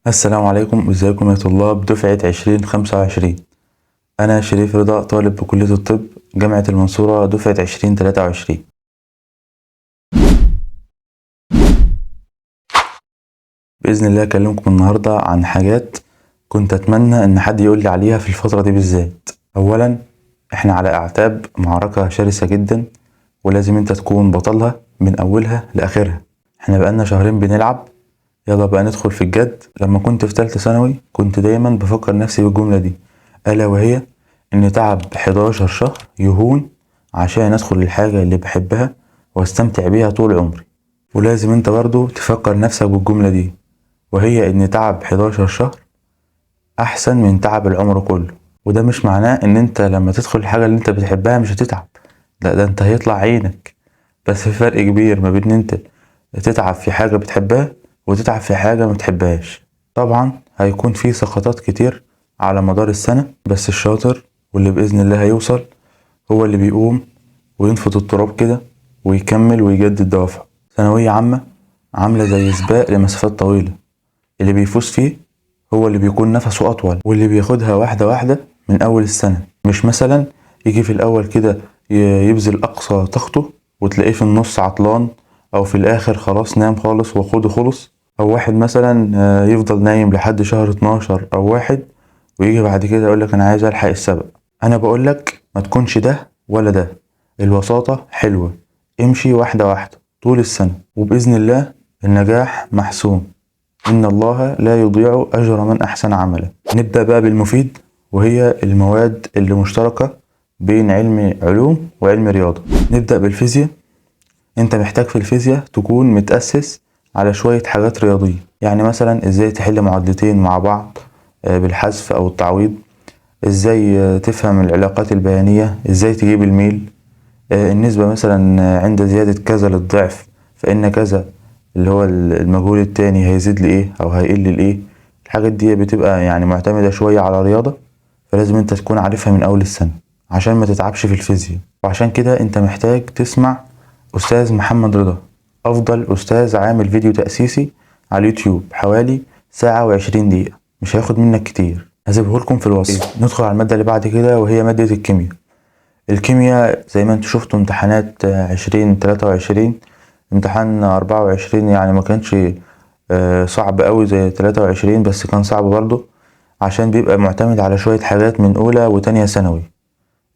السلام عليكم، ازيكم يا طلاب دفعة 2025. أنا شريف رضا، طالب بكلية الطب جامعة المنصورة دفعة 2023. بإذن الله أكلمكم النهاردة عن حاجات كنت أتمنى إن حد يقولي عليها في الفترة دي بالذات. أولا، إحنا على أعتاب معركة شرسة جدا، ولازم أنت تكون بطلها من أولها لآخرها. إحنا بقالنا شهرين بنلعب، يلا بقى ندخل في الجد. لما كنت في تالتة ثانوي كنت دايما بفكر نفسي بالجملة دي، ألا وهي إن تعب 11 شهر يهون عشان أدخل الحاجة اللي بحبها واستمتع بيها طول عمري. ولازم انت برضو تفكر نفسك بالجملة دي، وهي إن تعب 11 شهر أحسن من تعب العمر كله. وده مش معناه إن انت لما تدخل الحاجة اللي انت بتحبها مش هتتعب، لا، ده انت هيطلع عينك. بس في فرق كبير ما بين ان انت تتعب في حاجة بتحبها وتتعب في حاجة ما بتحبهاش. طبعا هيكون في سقطات كتير على مدار السنة، بس الشاطر واللي بإذن الله هيوصل هو اللي بيقوم وينفض التراب كده ويكمل ويجدد دوافعه. ثانوية عامة عاملة زي سباق لمسافات طويلة، اللي بيفوز فيه هو اللي بيكون نفسه أطول، واللي بياخدها واحدة واحدة من أول السنة. مش مثلا يجي في الأول كده يبذل أقصى طاقته وتلاقيه في النص عطلان، أو في الآخر خلاص نام خالص وخده خلص. أو واحد مثلا يفضل نايم لحد شهر 12 أو واحد، ويجي بعد كده يقولك أنا عايز ألحق السبق. أنا بقولك ما تكونش ده ولا ده، الوساطة حلوة. امشي واحدة واحدة طول السنة، وبإذن الله النجاح محسوم. إن الله لا يضيع أجر من أحسن عملا. نبدأ بقى بالمفيد، وهي المواد اللي مشتركة بين علم علوم وعلم رياضة. نبدأ بالفيزياء. انت محتاج في الفيزياء تكون متأسس على شوية حاجات رياضية، يعني مثلا ازاي تحل معادلتين مع بعض بالحذف او التعويض، ازاي تفهم العلاقات البيانية، ازاي تجيب الميل، النسبة مثلا عند زيادة كذا للضعف فإن كذا اللي هو المجهول التاني هيزيد لإيه أو هيقل لإيه. الحاجات دي بتبقى يعني معتمدة شوية على رياضة، فلازم انت تكون عارفها من أول السنة عشان ما تتعبش في الفيزياء. وعشان كده انت محتاج تسمع أستاذ محمد رضا، أفضل أستاذ عامل فيديو تأسيسي على اليوتيوب، حوالي ساعة وعشرين دقيقة، مش هياخد منك كتير، هسيبهولكم في الوصف. ندخل على المادة اللي بعد كده، وهي مادة الكيمياء. الكيمياء زي ما انتوا شفتوا امتحانات 2023، امتحان 24 يعني ما كانش صعب قوي زي 23، بس كان صعب برضه عشان بيبقى معتمد على شوية حاجات من أولى وتانية ثانوي،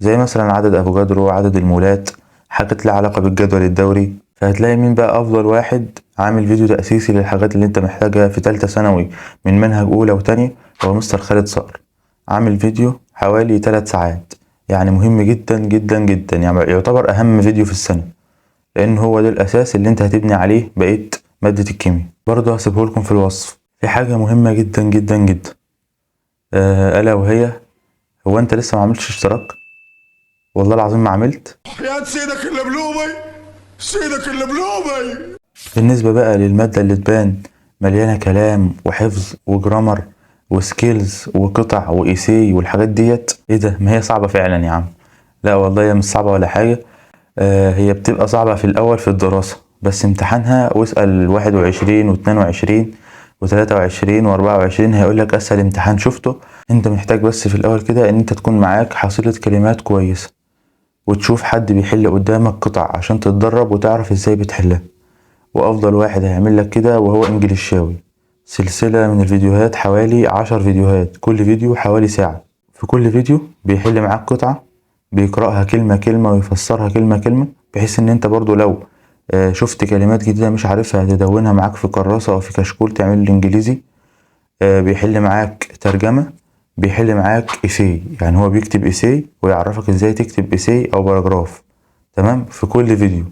زي مثلا عدد أفوجادرو، عدد المولات، حاجات لها علاقة بالجدول الدوري. فهتلاقي مين بقى أفضل واحد عامل فيديو تأسيسي للحاجات اللي انت محتاجها في تالتة ثانوي من منهج أولى وتانية، هو مستر خالد صقر. عامل فيديو حوالي 3 ساعات، يعني مهم جدا جدا جدا، يعني يعتبر أهم فيديو في السنة، لأن هو ده الأساس اللي انت هتبني عليه بقية مادة الكيمياء. برضه هسيبهولكم في الوصف. في حاجة مهمة جدا جدا جدا، ألا وهي، هو انت لسه ما عملتش اشتراك؟ والله العظيم ما عملت. يا سيدك اللبلوبي، سيدك اللبلوبي. بالنسبة بقى للمادة اللي تبان مليانة كلام وحفظ وجرامر وسكيلز وقطع وإيساي والحاجات ديت، ايه ده، ما هي صعبة فعلا يا عم. لا والله هي مش صعبة ولا حاجة، هي بتبقى صعبة في الأول في الدراسة، بس امتحانها واسأل 21 و22 و23 و24 هيقولك أسهل امتحان شفته. انت محتاج بس في الأول كده ان انت تكون معاك حصيلة كلمات كويسة، وتشوف حد بيحل قدامك قطع عشان تتدرب وتعرف ازاي بتحلها. وأفضل واحد هيعمل لك كده وهو إنجليشاوي، سلسلة من الفيديوهات، حوالي 10 فيديوهات، كل فيديو حوالي ساعة. في كل فيديو بيحل معاك قطعة، بيقرأها كلمة كلمة ويفسرها كلمة كلمة، بحيث ان انت برضو لو شفت كلمات جديدة مش عارفها تدونها معاك في كراسة او في كشكول تعمل الانجليزي. بيحل معاك ترجمة، بيحل معاك إيساي، يعني هو بيكتب إيساي ويعرفك ازاي تكتب إيساي او باراجراف، تمام، في كل فيديو.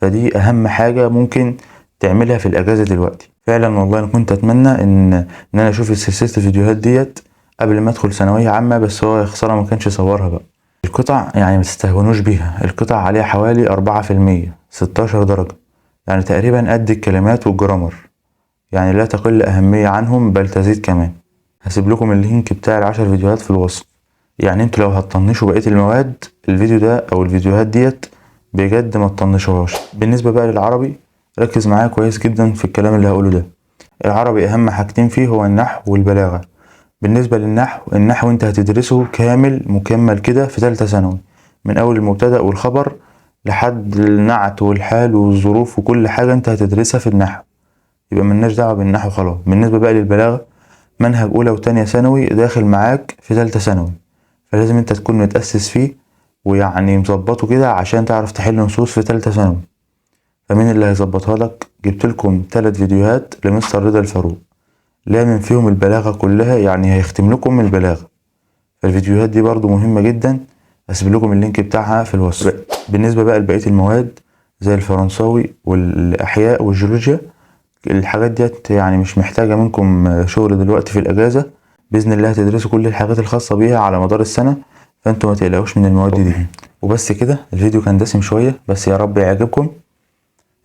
فدي اهم حاجة ممكن تعملها في الاجازة دلوقتي. فعلا والله انا كنت اتمنى ان انا اشوف سلسلة الفيديوهات ديت قبل ما ادخل ثانوية عامة، بس هو خسارة ما كانش صورها بقى. القطع يعني ما تستهونوش بيها، القطع عليها حوالي 4%، 16 درجة، يعني تقريبا قد الكلمات والجرامر، يعني لا تقل اهمية عنهم بل تزيد كمان. هسيب لكم اللينك بتاع ال10 فيديوهات في الوصف، يعني انتوا لو هتطنشوا بقية المواد الفيديو ده او الفيديوهات ديت بجد ما تطنشوهاش. بالنسبة بقى للعربي، ركز معايا كويس جدا في الكلام اللي هقوله ده. العربي أهم حاجتين فيه هو النحو والبلاغة. بالنسبة النحو انت هتدرسه كامل مكمل كده في تالتة ثانوي، من أول المبتدأ والخبر لحد النعت والحال والظروف وكل حاجة انت هتدرسها في النحو، يبقى ملناش دعوة بالنحو خلاص. بالنسبة بقى للبلاغة، منهج أولى وتانية ثانوي داخل معاك في تالتة ثانوي، فلازم انت تكون متأسس فيه ويعني مظبطه كده عشان تعرف تحل نصوص في تالتة ثانوي. فمين اللي هيظبطها لك؟ جبتلكم 3 فيديوهات لمستر رضا الفاروق، لامم فيهم البلاغة كلها، يعني هيختم لكم البلاغة. فالفيديوهات دي برضو مهمة جدا، هسيب لكم اللينك بتاعها في الوصف. بالنسبة بقى لبقية المواد زي الفرنساوي والأحياء والجيولوجيا، الحاجات ديت يعني مش محتاجة منكم شغل دلوقتي في الأجازة، بإذن الله هتدرسوا كل الحاجات الخاصة بيها على مدار السنة، فانتوا ما تقلقوش من المواد دي. وبس كده، الفيديو كان دسم شوية بس يا رب يعجبكم.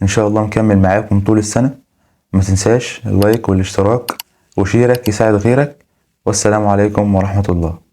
ان شاء الله مكمل معاكم طول السنة. ما تنساش اللايك والاشتراك وشيرك يساعد غيرك. والسلام عليكم ورحمة الله.